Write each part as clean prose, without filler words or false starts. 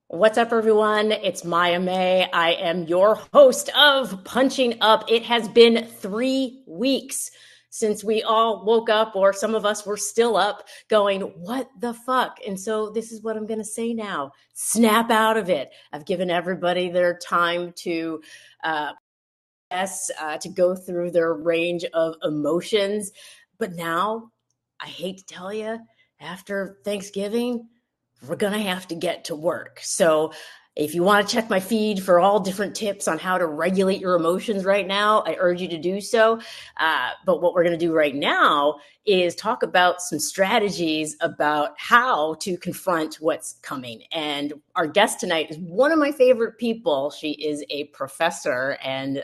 What's up, everyone? It's Maya May. I am your host of Punching Up. It has been 3 weeks since we all woke up, or some of us were still up going, what the fuck? And so this is what I'm going to say now. Snap out of it. I've given everybody their time to to go through their range of emotions. But now, I hate to tell you, after Thanksgiving, we're going to have to get to work. So if you want to check my feed for all different tips on how to regulate your emotions right now, I urge you to do so. But what we're going to do right now is talk about some strategies about how to confront what's coming. And our guest tonight is one of my favorite people. She is a professor and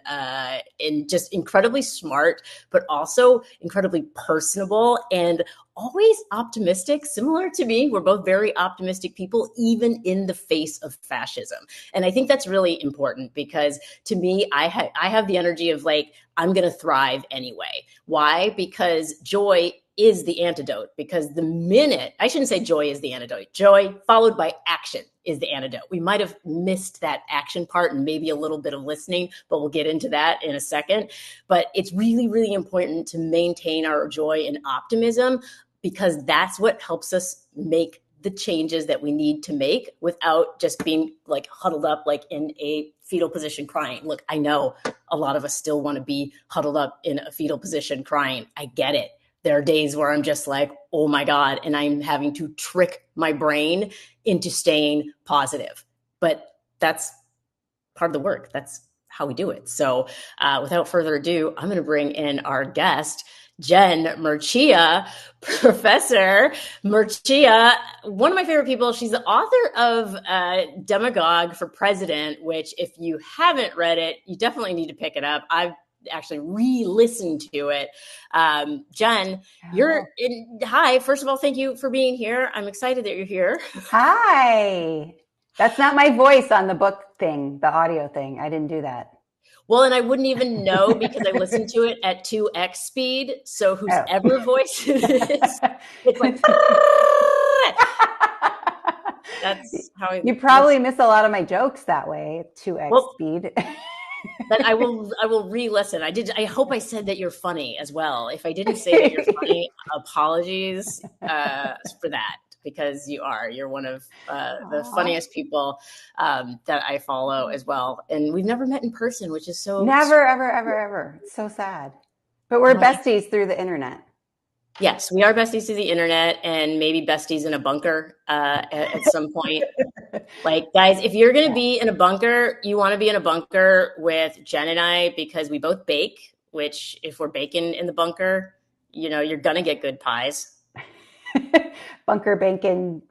just incredibly smart, but also incredibly personable and always optimistic, similar to me. We're both very optimistic people, even in the face of fascism. And I think that's really important because to me, I have the energy of like, I'm going to thrive anyway. Why? Because joy is the antidote. Because the minute, I shouldn't say joy is the antidote, joy followed by action is the antidote. We might have missed that action part and maybe a little bit of listening, but we'll get into that in a second. But it's really, really important to maintain our joy and optimism because that's what helps us make the changes that we need to make without just being like huddled up like in a fetal position crying. Look, I know a lot of us still want to be huddled up in a fetal position crying. I get it. There are days where I'm just like, oh my God, and I'm having to trick my brain into staying positive. But that's part of the work. That's how we do it. So without further ado, I'm going to bring in our guest, Jen Mercieca, Professor Mercieca, one of my favorite people. She's the author of Demagogue for President, which if you haven't read it, you definitely need to pick it up. I've actually re-listened to it. Jen, hi. First of all, thank you for being here. I'm excited that you're here. Hi. That's not my voice on the book thing, the audio thing. I didn't do that. Well, and I wouldn't even know because I listened to it at 2x speed. So Oh. whoever voice it is, it's like, that's how I You listen. probably miss a lot of my jokes that way, 2x Well, speed. but I will re-listen. I hope I said that you're funny as well. If I didn't say that you're funny, apologies for that because you're one of the funniest people that I follow as well. And we've never met in person, which is so Never, ever, ever, ever. It's so sad. But we're besties through the internet. Yes, we are besties to the internet and maybe besties in a bunker at some point. Like, guys, if you're going to be in a bunker, you want to be in a bunker with Jen and I because we both bake, which if we're baking in the bunker, you're going to get good pies. Bunker bacon.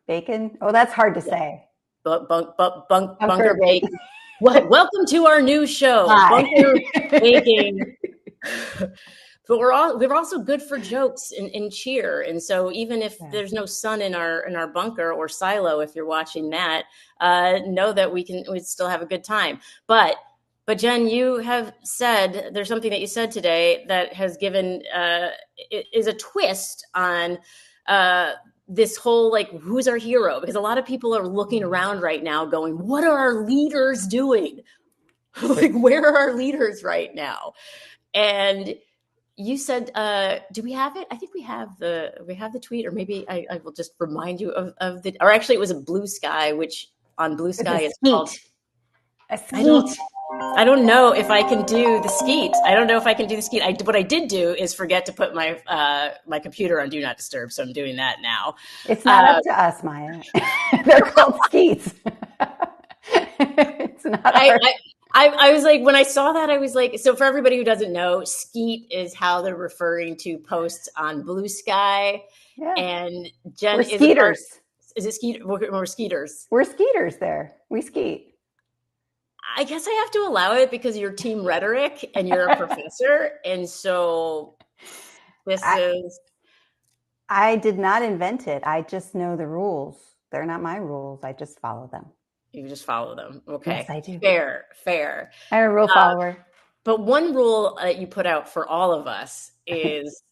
Oh, that's hard to say. Bunker bacon. Welcome to our new show, Hi. Bunker Baking. But we're also good for jokes and cheer. And so even if there's no sun in our bunker or silo, if you're watching that, know that we still have a good time. But Jen, you have said there's something that you said today that has given is a twist on this whole like who's our hero, because a lot of people are looking around right now going, what are our leaders doing? Like, where are our leaders right now? And you said, do we have it? I think we have the tweet, or maybe I will just remind you of the, or actually it was a Blue Sky, which on Blue Sky is called A skeet. I don't know if I can do the skeet. I don't know if I can do the skeet. What I did do is forget to put my my computer on Do Not Disturb, so I'm doing that now. It's not up to us, Maya. They're called skeets. It's not hard. I was like, when I saw that, I was like, so for everybody who doesn't know, skeet is how they're referring to posts on Blue Sky. Yeah. And Jen We're skeeters. Is it skeet? We're skeeters. We're skeeters there. We skeet. I guess I have to allow it because you're team rhetoric and you're a professor. And so I did not invent it. I just know the rules. They're not my rules. I just follow them. You just follow them. Okay. Yes, I do. Fair. I'm a rule follower. But one rule that you put out for all of us is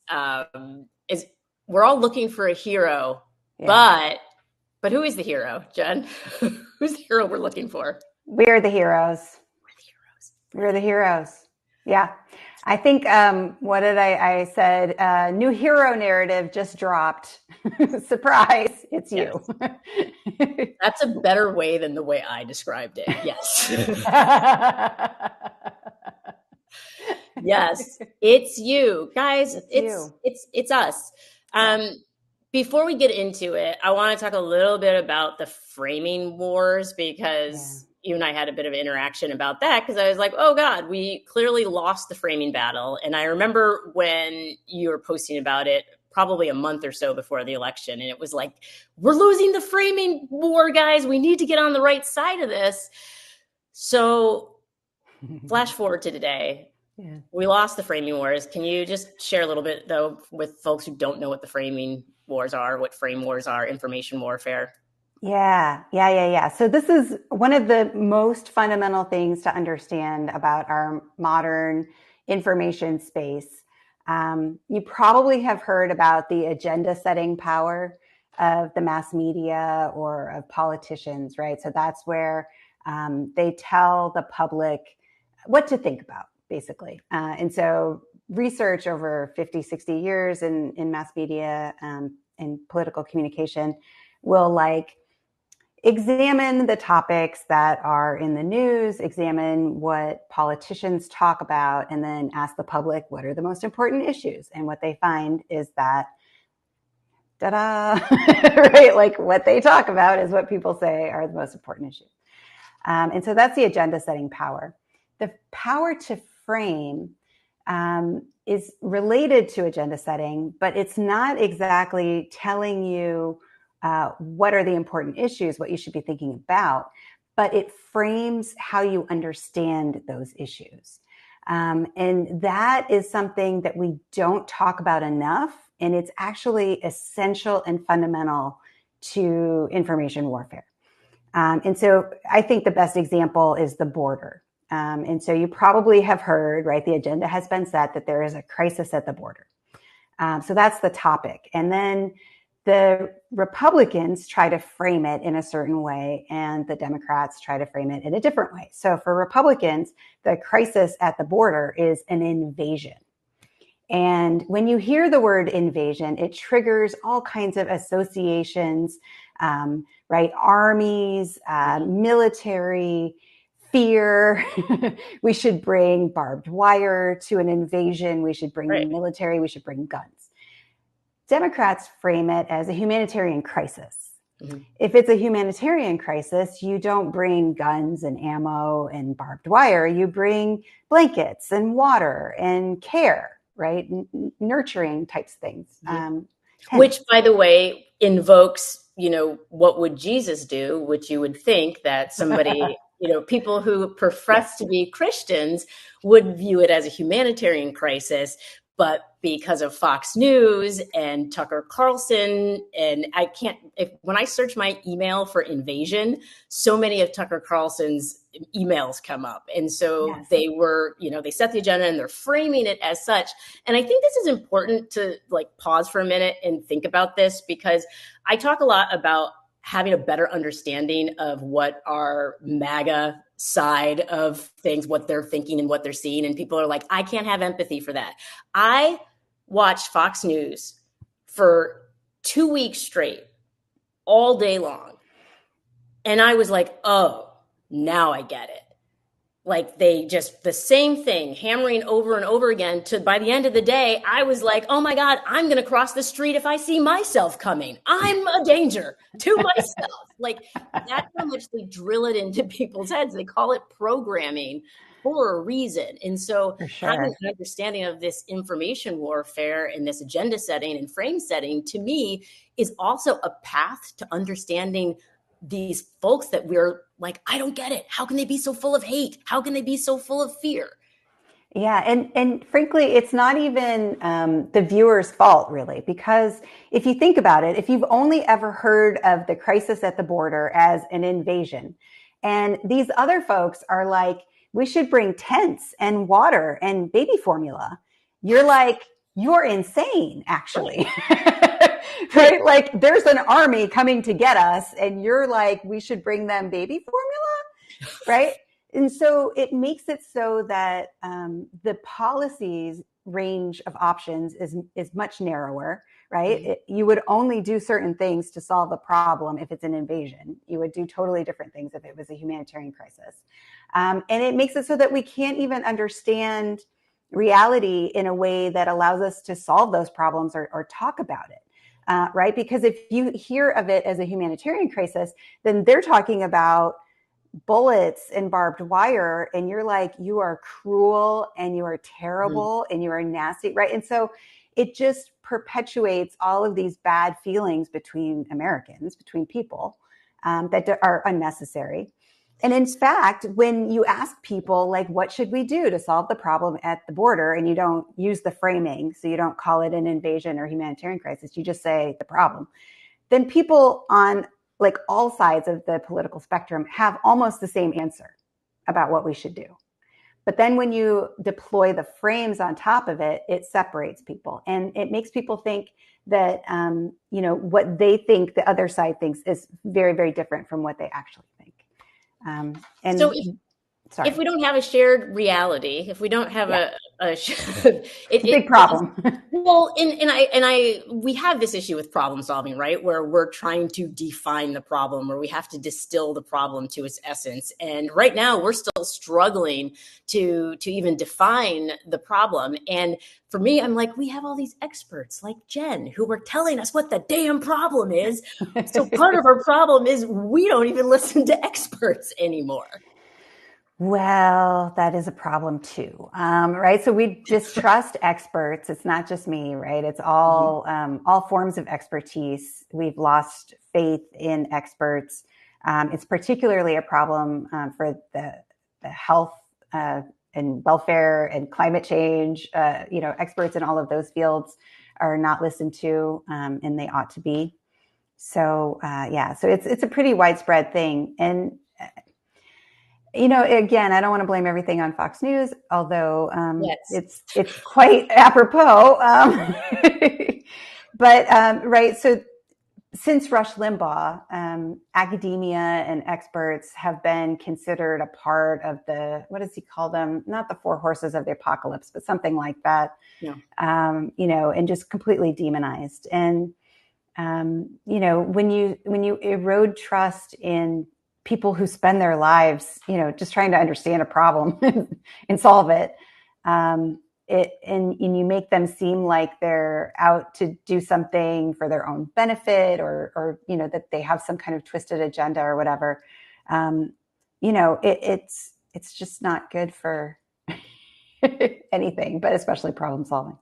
we're all looking for a hero, but But who is the hero, Jen? Who's the hero we're looking for? We're the heroes. We're the heroes. We're the heroes. Yeah. I think, what did I said, new hero narrative just dropped. Surprise, it's you. Yes. That's a better way than the way I described it. Yes. Yes, it's you. Guys, It's it's you. it's us. Yeah. Before we get into it, I want to talk a little bit about the framing wars Yeah. because you and I had a bit of interaction about that because I was like, oh God, we clearly lost the framing battle. And I remember when you were posting about it probably a month or so before the election. And it was like, we're losing the framing war, guys. We need to get on the right side of this. So flash forward to today. Yeah. We lost the framing wars. Can you just share a little bit, though, with folks who don't know what the framing wars are, what frame wars are, information warfare? Yeah. So this is one of the most fundamental things to understand about our modern information space. You probably have heard about the agenda setting power of the mass media or of politicians, right? So that's where they tell the public what to think about, basically. And so research over 50, 60 years in mass media and political communication will examine the topics that are in the news, examine what politicians talk about, and then ask the public what are the most important issues. And what they find is that, ta-da, right? Like what they talk about is what people say are the most important issues. And so that's the agenda setting power. The power to frame is related to agenda setting, but it's not exactly telling you what are the important issues, what you should be thinking about, but it frames how you understand those issues. And that is something that we don't talk about enough. And it's actually essential and fundamental to information warfare. And so I think the best example is the border. And so you probably have heard, right, the agenda has been set that there is a crisis at the border. So that's the topic. And then the Republicans try to frame it in a certain way, and the Democrats try to frame it in a different way. So for Republicans, the crisis at the border is an invasion. And when you hear the word invasion, it triggers all kinds of associations, right? Armies, military, fear. We should bring barbed wire to an invasion. We should bring the Right. military. We should bring guns. Democrats frame it as a humanitarian crisis. Mm-hmm. If it's a humanitarian crisis, you don't bring guns and ammo and barbed wire. You bring blankets and water and care, right? Nurturing types of things. Which, by the way, invokes, what would Jesus do? Which you would think that somebody, people who profess to be Christians would view it as a humanitarian crisis. But because of Fox News and Tucker Carlson, and when I search my email for invasion, so many of Tucker Carlson's emails come up. And so yes. They were, they set the agenda and they're framing it as such. And I think this is important to pause for a minute and think about this, because I talk a lot about having a better understanding of what our MAGA side of things, what they're thinking and what they're seeing. And people are like, I can't have empathy for that. I watched Fox News for 2 weeks straight, all day long. And I was like, oh, now I get it. They just the same thing, hammering over and over again, to by the end of the day, I was like, oh my God, I'm going to cross the street if I see myself coming. I'm a danger to myself. That's how much they drill it into people's heads. They call it programming for a reason. And so having an understanding of this information warfare and this agenda setting and frame setting, to me, is also a path to understanding these folks that we're like, I don't get it. How can they be so full of hate? How can they be so full of fear? Yeah. And frankly, it's not even the viewer's fault, really, because if you think about it, if you've only ever heard of the crisis at the border as an invasion, and these other folks are like, we should bring tents and water and baby formula, you're like, you're insane, actually. right? Like there's an army coming to get us and you're like, we should bring them baby formula, right? And so it makes it so that the policies range of options is much narrower, right? You would only do certain things to solve a problem if it's an invasion. You would do totally different things if it was a humanitarian crisis. And it makes it so that we can't even understand reality in a way that allows us to solve those problems or talk about it. Right? Because if you hear of it as a humanitarian crisis, then they're talking about bullets and barbed wire, and you're like, you are cruel and you are terrible and you are nasty, right? And so it just perpetuates all of these bad feelings between Americans, between people, that are unnecessary. And in fact, when you ask people, like, what should we do to solve the problem at the border, and you don't use the framing, so you don't call it an invasion or humanitarian crisis, you just say the problem, then people on like all sides of the political spectrum have almost the same answer about what we should do. But then when you deploy the frames on top of it, it separates people and it makes people think that, what they think the other side thinks is very, very different from what they actually think. So if we don't have a shared reality, if we don't have it's a big problem. Well, we have this issue with problem solving, right? Where we're trying to define the problem, where we have to distill the problem to its essence. And right now we're still struggling to even define the problem. And for me, I'm like, we have all these experts like Jen who are telling us what the damn problem is. So part of our problem is we don't even listen to experts anymore. Well, that is a problem too, right? So we distrust experts. It's not just me, right? It's all forms of expertise. We've lost faith in experts. It's particularly a problem for the health and welfare and climate change. Experts in all of those fields are not listened to, and they ought to be. So so it's a pretty widespread thing. And again, I don't want to blame everything on Fox News, although it's quite apropos. But right, so since Rush Limbaugh, academia and experts have been considered a part of the, what does he call them? Not the four horses of the apocalypse, but something like that. Yeah. And just completely demonized. And when you erode trust in people who spend their lives, just trying to understand a problem and solve it, and you make them seem like they're out to do something for their own benefit, or that they have some kind of twisted agenda or whatever. It's just not good for anything, but especially problem solving.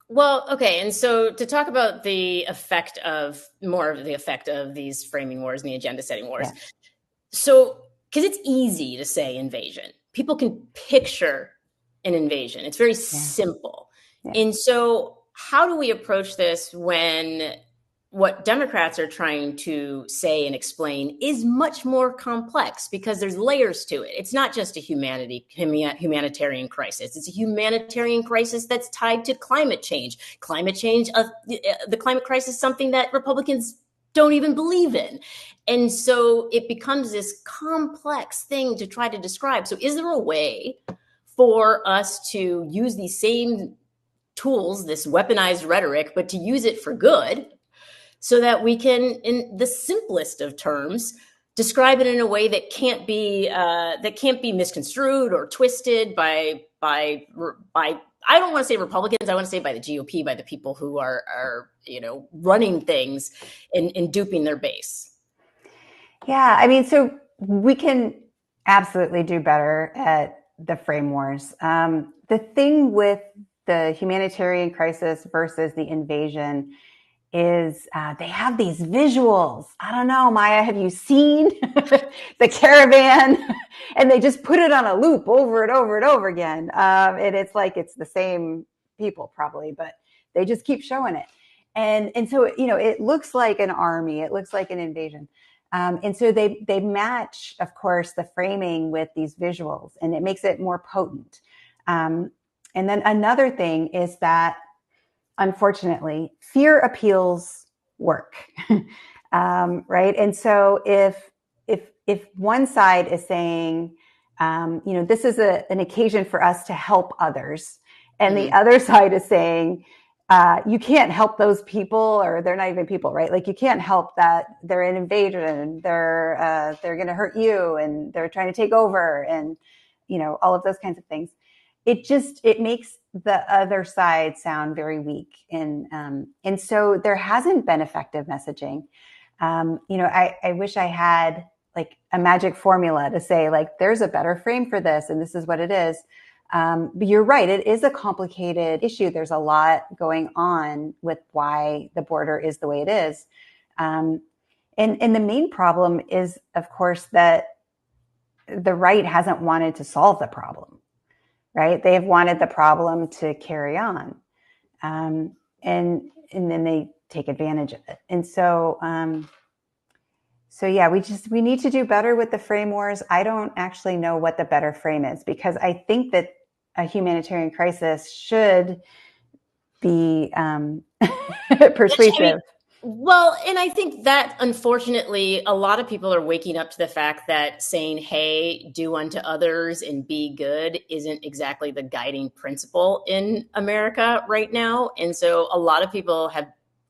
Well, okay. And so to talk about the effect of these framing wars and the agenda setting wars. Yeah. So, because it's easy to say invasion, people can picture an invasion. It's very simple. Yeah. And so how do we approach this when what Democrats are trying to say and explain is much more complex, because there's layers to it. It's not just a humanitarian crisis. It's a humanitarian crisis that's tied to climate change. The climate crisis is something that Republicans don't even believe in. And so it becomes this complex thing to try to describe. So is there a way for us to use these same tools, this weaponized rhetoric, but to use it for good, so that we can, in the simplest of terms, describe it in a way that can't be misconstrued or twisted by I don't want to say Republicans. I want to say by the GOP, by the people who are running things and duping their base. Yeah, I mean, so we can absolutely do better at the frame wars. The thing with the humanitarian crisis versus the invasion is they have these visuals. I don't know, Maya, have you seen the caravan? And they just put it on a loop over and over and over again. And it's like it's the same people probably, but they just keep showing it. And so, it looks like an army. It looks like an invasion. And so they match, of course, the framing with these visuals, and it makes it more potent. And then another thing is that, unfortunately, fear appeals work. Right. And so if one side is saying, this is an occasion for us to help others, and the other side is saying, you can't help those people, or they're not even people, right? Like, you can't help that they're an invasion, they're going to hurt you, and they're trying to take over, and all of those kinds of things. It makes the other side sound very weak, and so there hasn't been effective messaging. I wish I had like a magic formula to say, like, there's a better frame for this, and this is what it is. But you're right. It is a complicated issue. There's a lot going on with why the border is the way it is. And the main problem is, of course, that the right hasn't wanted to solve the problem, right? They have wanted the problem to carry on. And then they take advantage of it. And so yeah, we need to do better with the frame wars. I don't actually know what the better frame is, because I think that a humanitarian crisis should be persuasive. Well, and I think that, unfortunately, a lot of people are waking up to the fact that saying, hey, do unto others and be good isn't exactly the guiding principle in America right now. And so a lot of people have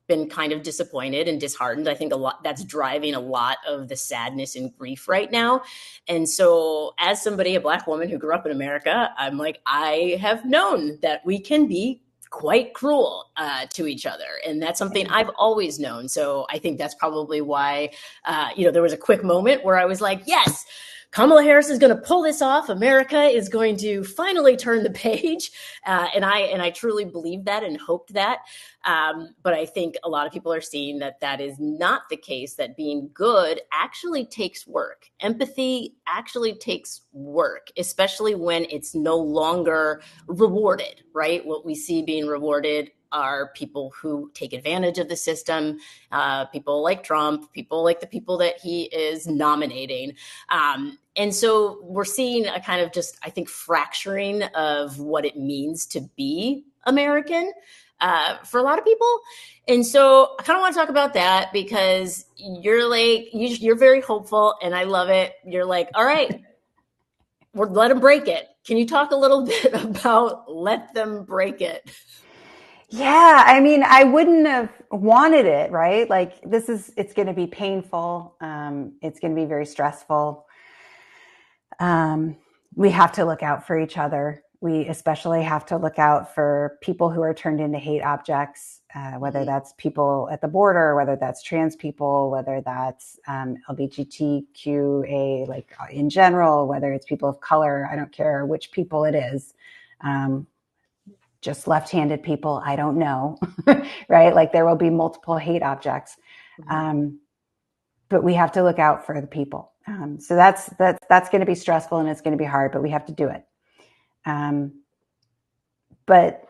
been kind of disappointed and disheartened. I think a lot that's driving a lot of the sadness and grief right now. And so, as somebody, a Black woman who grew up in America, I'm like, I have known that we can be quite cruel to each other. And that's something I've always known. So I think that's probably why, there was a quick moment where I was like, yes, Kamala Harris is going to pull this off. America is going to finally turn the page. And I truly believed that and hoped that. But I think a lot of people are seeing that that is not the case, that being good actually takes work. Empathy actually takes work, especially when it's no longer rewarded, right? What we see being rewarded are people who take advantage of the system, people like Trump, people like the people that he is nominating. And so we're seeing a kind of just, I think, fracturing of what it means to be American for a lot of people. And so I kind of want to talk about that, because you're like, you're very hopeful, and I love it. You're like, all right, let them break it. Can you talk a little bit about let them break it? Yeah, I mean, I wouldn't have wanted it, right? Like, it's going to be painful. It's going to be very stressful. We have to look out for each other. We especially have to look out for people who are turned into hate objects, whether that's people at the border, whether that's trans people, whether that's LGBTQA, like in general, whether it's people of color. I don't care which people it is. Just left-handed people, I don't know, right? Like, there will be multiple hate objects. But we have to look out for the people. So that's going to be stressful, and it's going to be hard, but we have to do it. But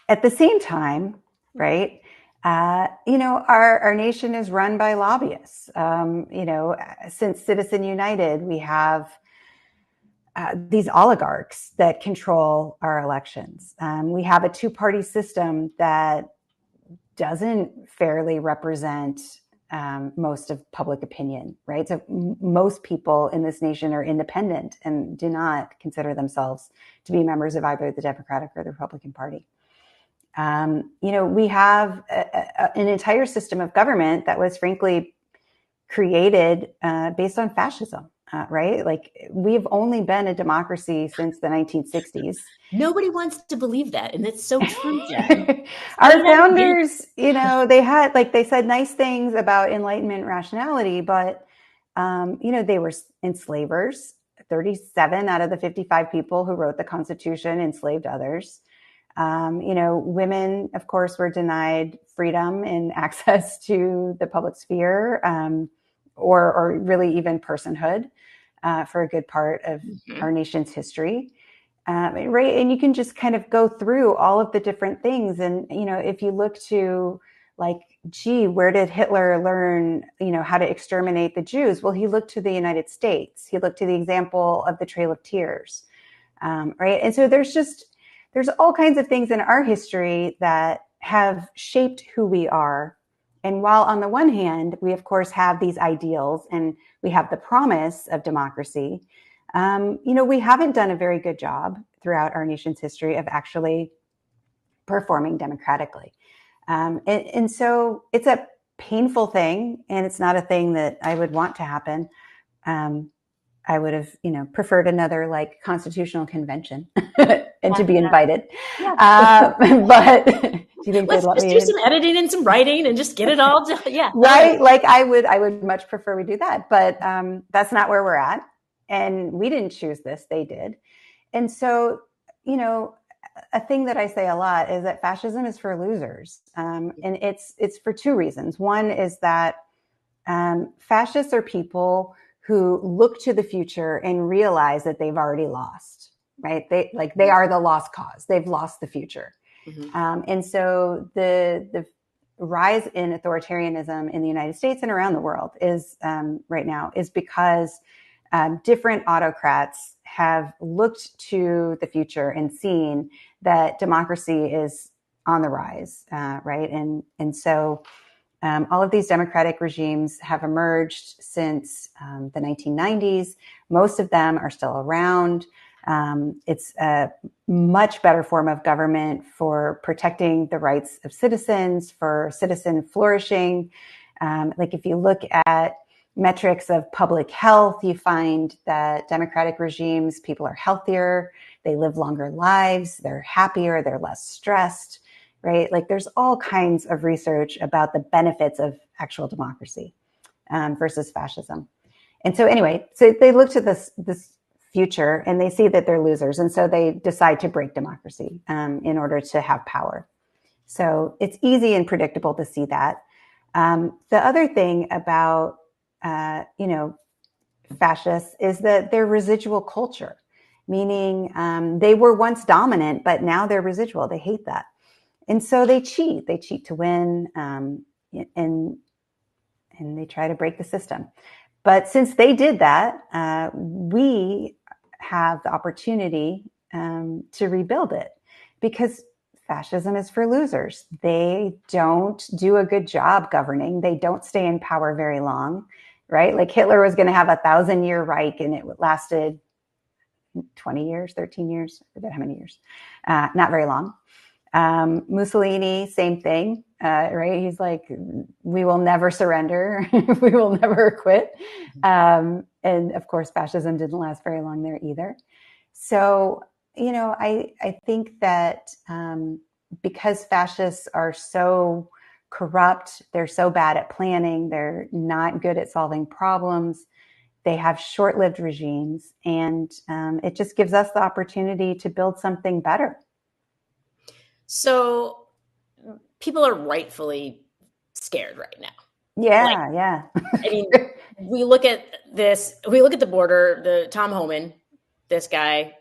at the same time, right, our nation is run by lobbyists. Since Citizen United, we have these oligarchs that control our elections. We have a two-party system that doesn't fairly represent most of public opinion, right? So most people in this nation are independent and do not consider themselves to be members of either the Democratic or the Republican Party. We have an entire system of government that was frankly created based on fascism. Right? Like, we've only been a democracy since the 1960s. Nobody wants to believe that. And it's so true, Jen. Our founders, they said nice things about Enlightenment rationality, but, they were enslavers. 37 out of the 55 people who wrote the Constitution enslaved others. Women, of course, were denied freedom and access to the public sphere, or really even personhood for a good part of our nation's history. Right. And you can just kind of go through all of the different things. And, if you look to, like, where did Hitler learn, how to exterminate the Jews? Well, he looked to the United States. He looked to the example of the Trail of Tears. Right. And so there's all kinds of things in our history that have shaped who we are And while on the one hand, we of course have these ideals and we have the promise of democracy, we haven't done a very good job throughout our nation's history of actually performing democratically. And so it's a painful thing, and it's not a thing that I would want to happen. I would have, preferred another like constitutional convention and to be invited. Yeah. But do you think they'd Let's let just me do in? some editing and some writing and just get it all done. Yeah. Right. Like I would much prefer we do that, but that's not where we're at. And we didn't choose this, they did. And so, a thing that I say a lot is that fascism is for losers. And it's for two reasons. One is that fascists are people who look to the future and realize that they've already lost, right? They are the lost cause. They've lost the future. Mm-hmm. And so the rise in authoritarianism in the United States and around the world is right now is because different autocrats have looked to the future and seen that democracy is on the rise, right? And so all of these democratic regimes have emerged since the 1990s. Most of them are still around. It's a much better form of government for protecting the rights of citizens, for citizen flourishing. Like if you look at metrics of public health, you find that democratic regimes, people are healthier, they live longer lives, they're happier, they're less stressed, right? Like there's all kinds of research about the benefits of actual democracy versus fascism. And so anyway, so they look to this future and they see that they're losers. And so they decide to break democracy in order to have power. So it's easy and predictable to see that. The other thing about fascists is that they're residual culture, meaning they were once dominant, but now they're residual. They hate that. And so they cheat to win, and they try to break the system. But since they did that, we have the opportunity to rebuild it, because fascism is for losers. They don't do a good job governing. They don't stay in power very long, right? Like Hitler was going to have 1,000-year Reich, and it lasted 20 years, 13 years, I forget how many years. Not very long. Mussolini, same thing, right? He's like, we will never surrender. We will never quit. And of course, fascism didn't last very long there either. So, I think that because fascists are so corrupt, they're so bad at planning, they're not good at solving problems, they have short-lived regimes, and it just gives us the opportunity to build something better. So people are rightfully scared right now. Yeah, yeah. I mean, we look at the border, the Tom Homan, this guy,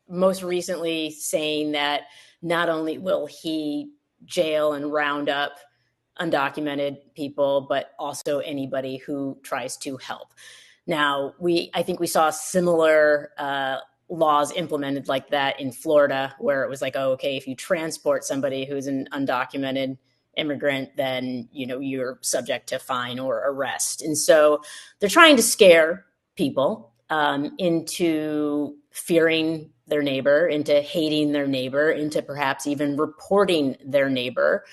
most recently saying that not only will he jail and round up undocumented people, but also anybody who tries to help. Now, I think we saw similar laws implemented like that in Florida, where it was like, oh, okay, if you transport somebody who's an undocumented immigrant, then you're subject to fine or arrest. And so they're trying to scare people into fearing their neighbor, into hating their neighbor, into perhaps even reporting their neighbor,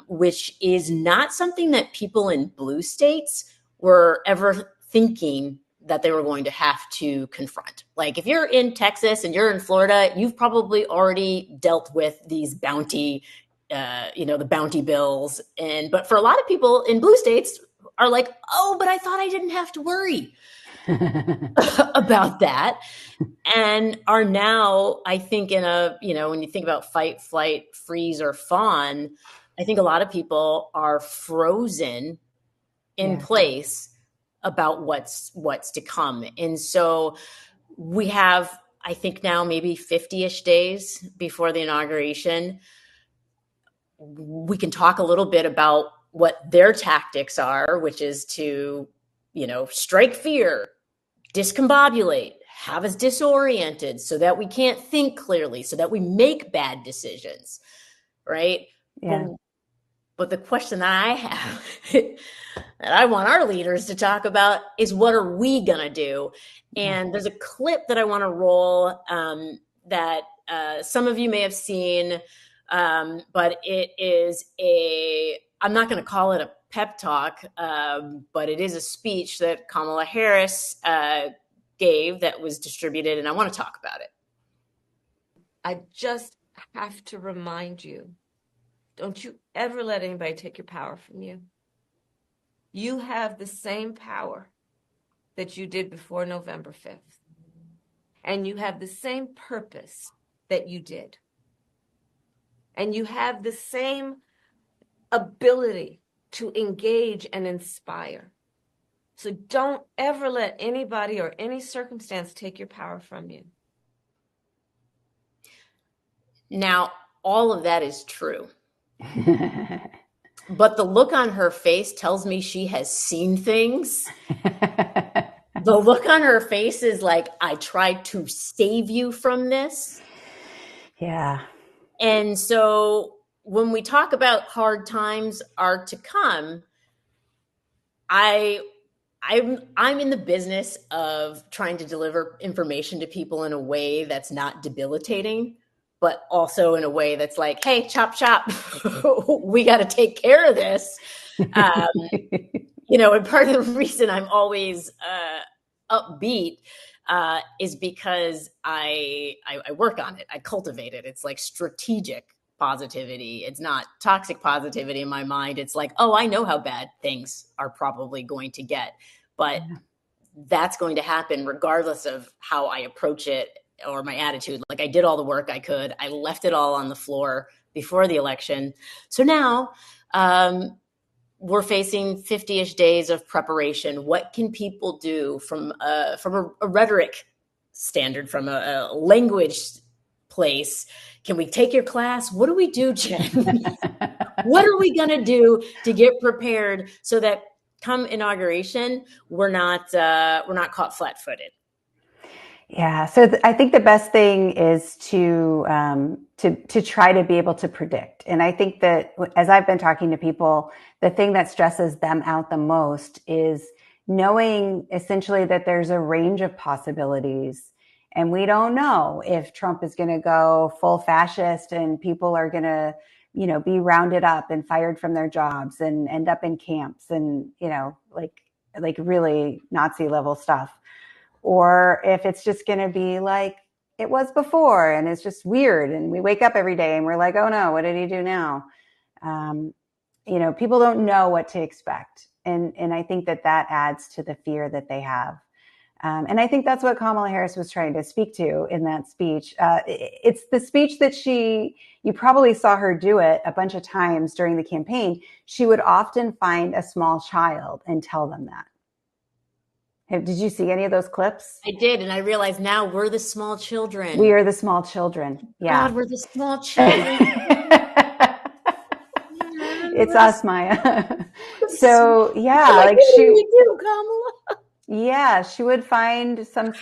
which is not something that people in blue states were ever thinking that they were going to have to confront. Like if you're in Texas and you're in Florida, you've probably already dealt with these bounty, the bounty bills. But for a lot of people in blue states are like, oh, but I thought I didn't have to worry about that. And are now, I think when you think about fight, flight, freeze, or fawn, I think a lot of people are frozen in place about what's to come. And so we have, I think now maybe 50-ish days before the inauguration. We can talk a little bit about what their tactics are, which is to, strike fear, discombobulate, have us disoriented so that we can't think clearly, so that we make bad decisions, right? Yeah. But the question that I have that I want our leaders to talk about is, what are we going to do? And there's a clip that I want to roll that some of you may have seen, but it is I'm not going to call it a pep talk, but it is a speech that Kamala Harris gave that was distributed, and I want to talk about it. I just have to remind you, don't you ever let anybody take your power from you. You have the same power that you did before November 5th. And you have the same purpose that you did. And you have the same ability to engage and inspire. So don't ever let anybody or any circumstance take your power from you. Now, all of that is true. But the look on her face tells me she has seen things. The look on her face is like, I tried to save you from this. Yeah. And so when we talk about hard times are to come, I'm in the business of trying to deliver information to people in a way that's not debilitating, but also in a way that's like, hey, chop, chop, we got to take care of this. And part of the reason I'm always upbeat is because I work on it. I cultivate it. It's like strategic positivity. It's not toxic positivity in my mind. It's like, oh, I know how bad things are probably going to get, but that's going to happen regardless of how I approach it or my attitude. Like, I did all the work I could. I left it all on the floor before the election. So now we're facing 50-ish days of preparation. What can people do from a rhetoric standard, from a language place? Can we take your class? What do we do, Jen? What are we going to do to get prepared so that come inauguration, we're not caught flat-footed? Yeah. So I think the best thing is to try to be able to predict. And I think that as I've been talking to people, the thing that stresses them out the most is knowing essentially that there's a range of possibilities. And we don't know if Trump is going to go full fascist and people are going to, be rounded up and fired from their jobs and end up in camps and, like really Nazi level stuff. Or if it's just going to be like it was before and it's just weird. And we wake up every day and we're like, oh no, what did he do now? People don't know what to expect. And I think that adds to the fear that they have. And I think that's what Kamala Harris was trying to speak to in that speech. It's the speech that you probably saw her do it a bunch of times during the campaign. She would often find a small child and tell them that. Did you see any of those clips? I did, and I realize now we're the small children. We are the small children. Yeah. God, we're the small children. It's us, Maya. So yeah, like what do we do, Kamala? Yeah, she would find some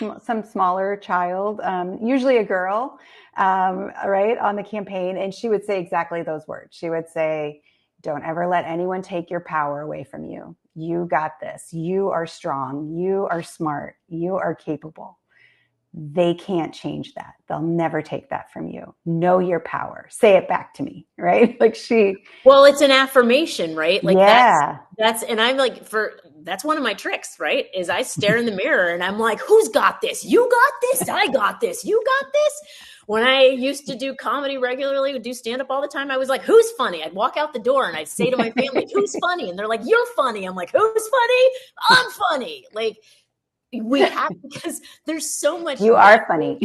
smaller child, usually a girl, right, on the campaign, and she would say exactly those words. She would say, "Don't ever let anyone take your power away from you. You got this. You are strong. You are smart. You are capable. They can't change that. They'll never take that from you. Know your power. Say it back to me." Right? Well, it's an affirmation, right? Like, yeah. That's, and I'm like, that's one of my tricks, right? Is I stare in the mirror and I'm like, who's got this? You got this? I got this. You got this? When I used to do comedy regularly, would do stand-up all the time, I was like, who's funny? I'd walk out the door and I'd say to my family, who's funny? And they're like, you're funny. I'm like, who's funny? I'm funny. Like, we have, because there's so much. You are funny.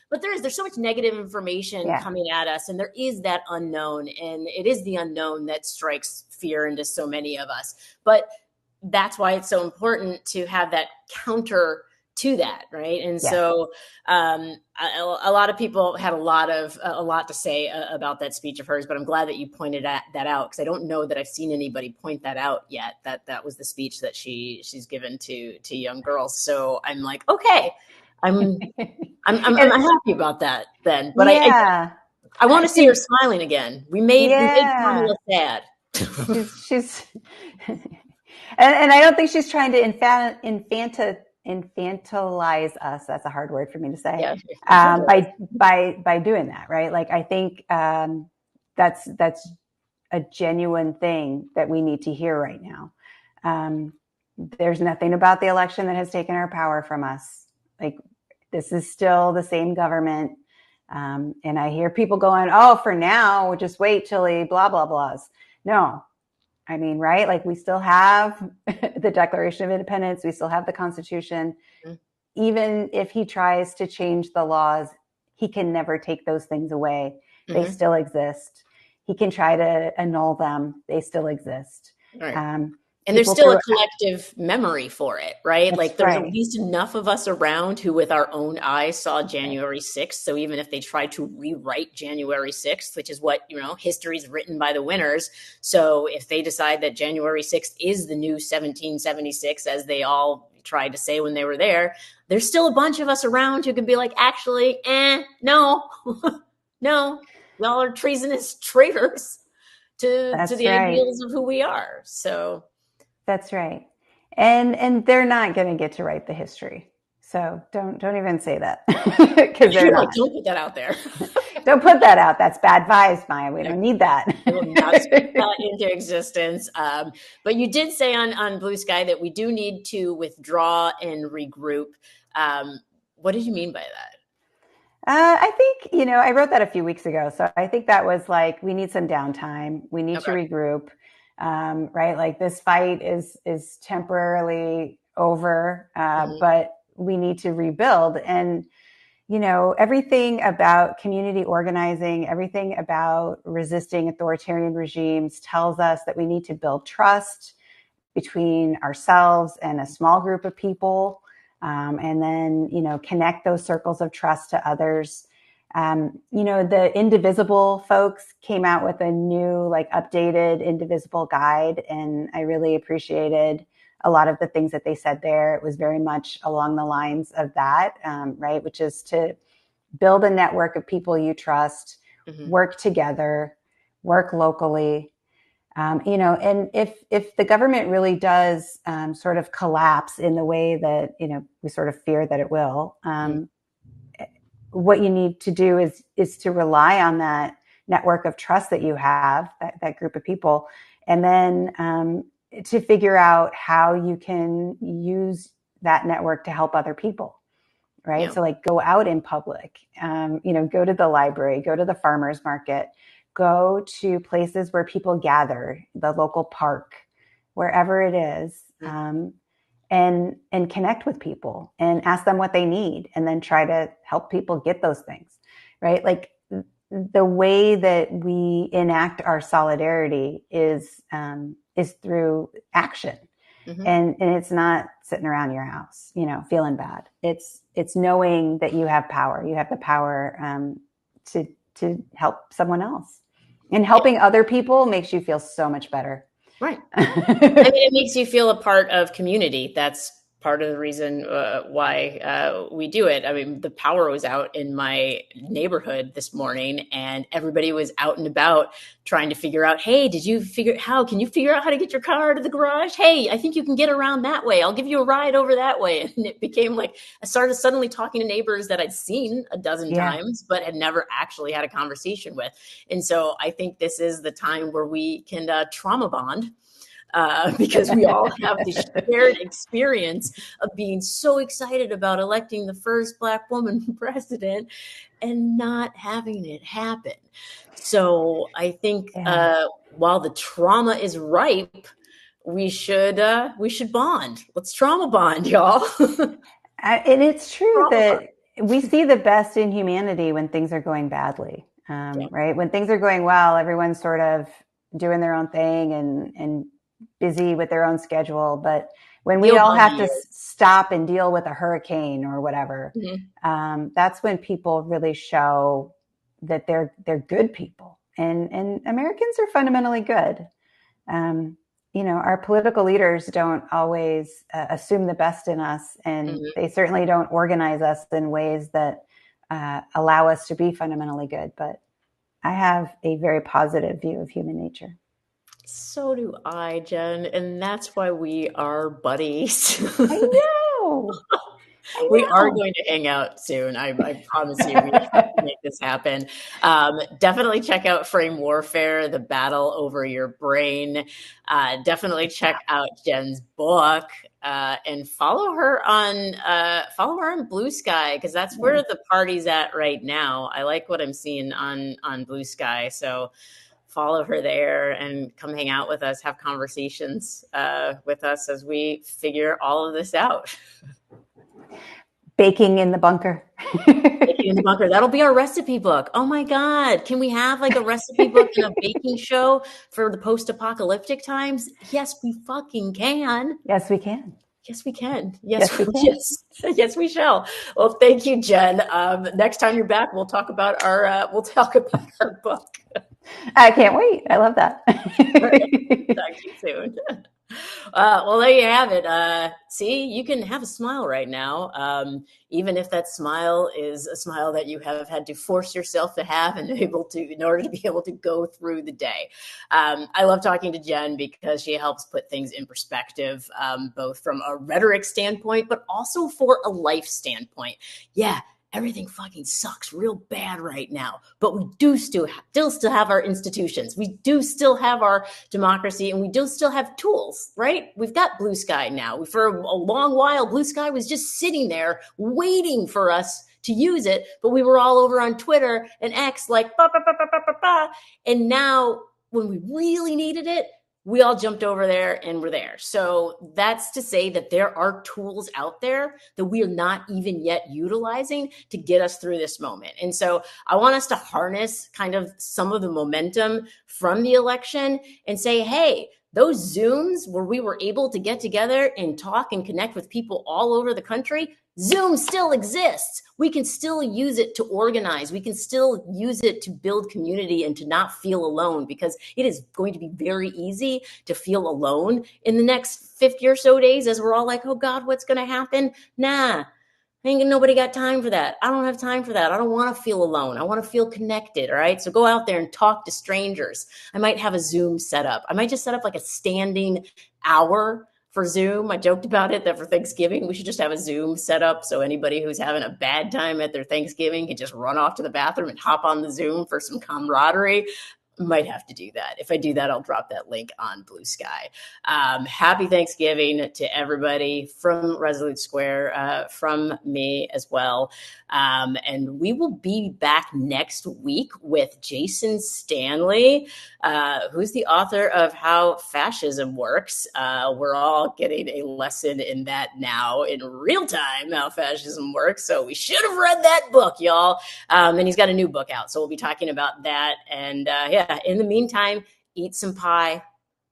But there's so much negative information coming at us, and there is that unknown, and it is the unknown that strikes fear into so many of us. But that's why it's so important to have that counter to that, right? And so a lot of people had a lot to say about that speech of hers, but I'm glad that you pointed that out, because I don't know that I've seen anybody point that out yet, that was the speech that she's given to young girls. So I'm like, okay, I'm happy about that then. But I want I to see her think, smiling again. We made yeah, Kamala sad. she's and I don't think she's trying to infantilize us. That's a hard word for me to say. Yeah, infantile. By doing that, right? Like I think that's a genuine thing that we need to hear right now. There's nothing about the election that has taken our power from us. Like this is still the same government. And I hear people going, "Oh, for now, we'll just wait till he blah blah blahs." No, I mean, right? Like we still have the Declaration of Independence, we still have the Constitution. Mhm. Even if he tries to change the laws, he can never take those things away. They Mhm. still exist. He can try to annul them. They still exist. Right. Um, And there's People still a through collective memory for it, right? That's Like there's at right. least enough of us around who, with our own eyes, saw January 6th. So even if they try to rewrite January 6th, which is what, history's written by the winners. So if they decide that January 6th is the new 1776, as they all tried to say when they were there's still a bunch of us around who can be like, actually, no, no, y'all are treasonous traitors to That's the right. ideals of who we are. So That's right. And they're not going to get to write the history. So don't even say that because they're yeah, not. don't put that out there. Don't put that out. That's bad vibes, Maya. We I, don't need that. I will not speak that into existence. But you did say on Blue Sky that we do need to withdraw and regroup. What did you mean by that? I think, I wrote that a few weeks ago. So I think that was like, we need some downtime. We need to Okay. regroup. Right. Like this fight is temporarily over, Mhm. but we need to rebuild. And, everything about community organizing, everything about resisting authoritarian regimes tells us that we need to build trust between ourselves and a small group of people. And then, connect those circles of trust to others. The Indivisible folks came out with a new, like updated Indivisible guide. And I really appreciated a lot of the things that they said there. It was very much along the lines of that, right? Which is to build a network of people you trust, Mhm. work together, work locally. And if the government really does sort of collapse in the way that we sort of fear that it will, Mhm. what you need to do is to rely on that network of trust that you have, that group of people, and then to figure out how you can use that network to help other people. Right. Yeah. So like go out in public, go to the library, go to the farmer's market, go to places where people gather, the local park, wherever it is, Mhm. and connect with people and ask them what they need and then try to help people get those things. Right. Like the way that we enact our solidarity is through action. Mhm. And it's not sitting around your house, feeling bad. It's knowing that you have power. You have the power to help someone else, and Yeah. helping other people makes you feel so much better. Right. I mean, it makes you feel a part of community. That's part of the reason why we do it. I mean, the power was out in my neighborhood this morning, and everybody was out and about trying to figure out, hey, can you figure out how to get your car to the garage? Hey, I think you can get around that way. I'll give you a ride over that way. And it became like I started suddenly talking to neighbors that I'd seen a dozen Yeah, times, but had never actually had a conversation with. And so I think this is the time where we can trauma bond because we all have the shared experience of being so excited about electing the first Black woman president and not having it happen. So I think yeah. while the trauma is ripe, we should bond. Let's trauma bond, y'all. And it's true Trauma bond. that we see the best in humanity when things are going badly, Yeah. right? When things are going well, everyone's sort of doing their own thing and busy with their own schedule. But when The we all Obama have to years. stop and deal with a hurricane or whatever, Mhm. that's when people really show that they're good people, and Americans are fundamentally good. Um, our political leaders don't always assume the best in us, and Mhm. they certainly don't organize us in ways that allow us to be fundamentally good. But I have a very positive view of human nature. So do I, Jen, and that's why we are buddies. I know. I We are know. going to hang out soon. I promise you, we have to make this happen. Definitely check out Frame Warfare, The Battle Over Your Brain. Definitely check out Jen's book and follow her on Blue Sky, because that's where the party's at right now. I like what I'm seeing on Blue Sky, so follow her there and come hang out with us, have conversations with us as we figure all of this out. Baking in the bunker. Baking in the bunker. That'll be our recipe book. Oh my God. Can we have like a recipe book and a baking show for the post-apocalyptic times? Yes, we fucking can. Yes, we can. Yes, we can. Yes, we can. Yes, we shall. Well, thank you, Jen. Next time you're back, we'll talk about our book. I can't wait. I love that. All right. Talk to you soon. Well, there you have it. See, you can have a smile right now, even if that smile is a smile that you have had to force yourself to have in order to be able to go through the day. I love talking to Jen because she helps put things in perspective, both from a rhetoric standpoint, but also for a life standpoint. Yeah. Everything fucking sucks real bad right now, but we do still have our institutions. We do still have our democracy, and we do still have tools, right? We've got Blue Sky now. For a long while, Blue Sky was just sitting there waiting for us to use it, but we were all over on Twitter and X like, bah, bah, bah, bah, bah, bah, bah. And now when we really needed it, we all jumped over there and we're there. So that's to say that there are tools out there that we are not even yet utilizing to get us through this moment. And so I want us to harness kind of some of the momentum from the election and say, hey, those Zooms where we were able to get together and talk and connect with people all over the country, Zoom still exists. We can still use it to organize. We can still use it to build community and to not feel alone, because it is going to be very easy to feel alone in the next 50 or so days as we're all like, oh God, what's going to happen? Nah, ain't nobody got time for that. I don't have time for that. I don't want to feel alone. I want to feel connected. All right. So go out there and talk to strangers. I might have a Zoom set up. I might just set up like a standing hour for Zoom. I joked about it that for Thanksgiving, we should just have a Zoom set up so anybody who's having a bad time at their Thanksgiving can just run off to the bathroom and hop on the Zoom for some camaraderie. Might have to do that. If I do that, I'll drop that link on Blue Sky. Happy Thanksgiving to everybody from Resolute Square, from me as well. And we will be back next week with Jason Stanley, who's the author of How Fascism Works. We're all getting a lesson in that now in real time, how fascism works. So we should have read that book, y'all. And he's got a new book out. So we'll be talking about that. And in the meantime, eat some pie.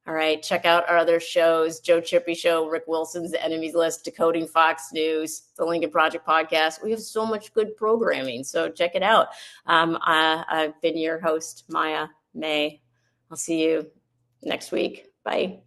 All right. Check out our other shows, Joe Chippy Show, Rick Wilson's The Enemies List, Decoding Fox News, the Lincoln Project Podcast. We have so much good programming. So check it out. I've been your host, Maya May. I'll see you next week. Bye.